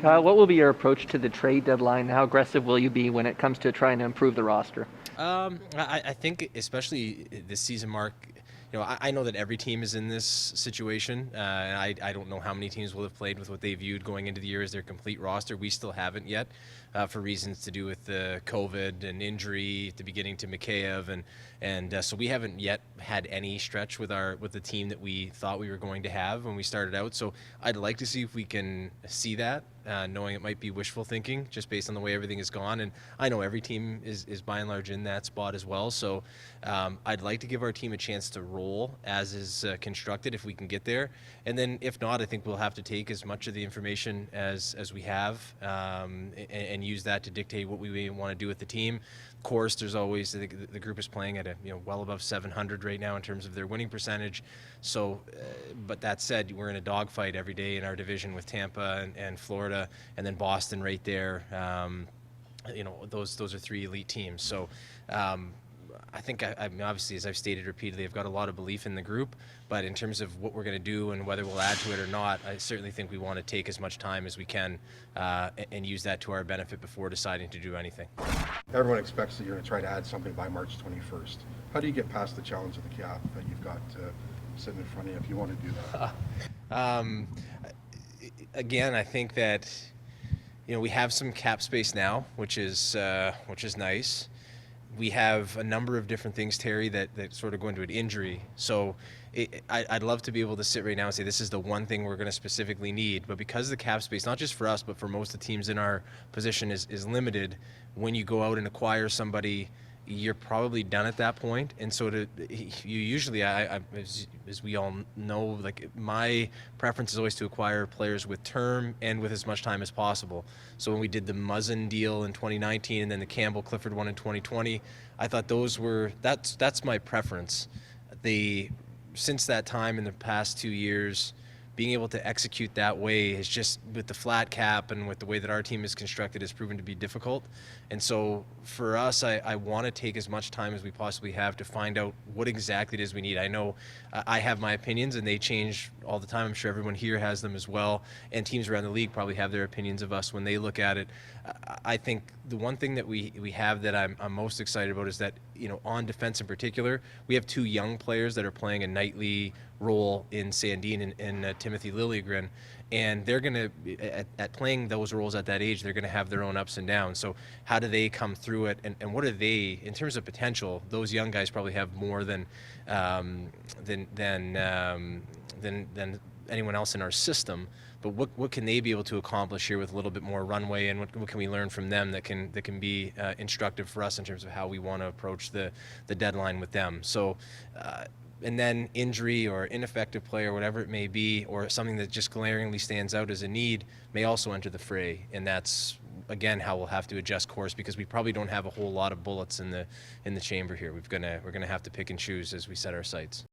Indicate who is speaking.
Speaker 1: What will be your approach to the trade deadline? How aggressive will you be when it comes to trying to improve the roster?
Speaker 2: I think especially this season, Mark, I know that every team is in this situation, and I don't know how many teams will have played with what they viewed going into the year as their complete roster. We still haven't yet, for reasons to do with the COVID and injury at the beginning to Mikheyev, and so we haven't yet had any stretch with the team that we thought we were going to have when we started out. So I'd like to see if we can see that, knowing it might be wishful thinking just based on the way everything has gone. And I know every team is by and large in that spot as well. So I'd like to give our team a chance to roll as is constructed if we can get there. And then if not, I think we'll have to take as much of the information as we have, and use that to dictate what we want to do with the team. Of course, there's always the group is playing at well above 700 right now in terms of their winning percentage. So, but that said, we're in a dogfight every day in our division with Tampa and Florida, and then Boston right there. Those are three elite teams. So I think I mean, obviously, as I've stated repeatedly, I've got a lot of belief in the group, but in terms of what we're going to do and whether we'll add to it or not, I certainly think we want to take as much time as we can, and use that to our benefit before deciding to do anything.
Speaker 3: Everyone expects that you're going to try to add something by March 21st. How do you get past the challenge of the cap that you've got sitting in front of you if you want to do that?
Speaker 2: Again, I think that we have some cap space now, which is nice. We have a number of different things, Terry, that sort of go into an injury. So I'd love to be able to sit right now and say this is the one thing we're going to specifically need. But because the cap space, not just for us, but for most of the teams in our position is limited, when you go out and acquire somebody, you're probably done at that point. And so you usually, as we all know, like my preference is always to acquire players with term and with as much time as possible. So when we did the Muzzin deal in 2019 and then the Campbell Clifford one in 2020, I thought that's my preference. Since that time in the past 2 years, being able to execute that way is just, with the flat cap and with the way that our team is constructed, has proven to be difficult. And so for us, I want to take as much time as we possibly have to find out what exactly it is we need. I know I have my opinions and they change all the time. I'm sure everyone here has them as well. And teams around the league probably have their opinions of us when they look at it. I think the one thing that we have that I'm most excited about is that, on defense in particular, we have two young players that are playing a nightly role in Sandin and Timothy Liljegren, and they're going to, at playing those roles at that age, they're going to have their own ups and downs. So how do they come through it, and what are they, in terms of potential, those young guys probably have more than anyone else in our system. But what can they be able to accomplish here with a little bit more runway, and what can we learn from them that can be instructive for us in terms of how we want to approach the deadline with them. So and then injury or ineffective play or whatever it may be, or something that just glaringly stands out as a need, may also enter the fray. And that's, again, how we'll have to adjust course, because we probably don't have a whole lot of bullets in the chamber here. We're gonna have to pick and choose as we set our sights.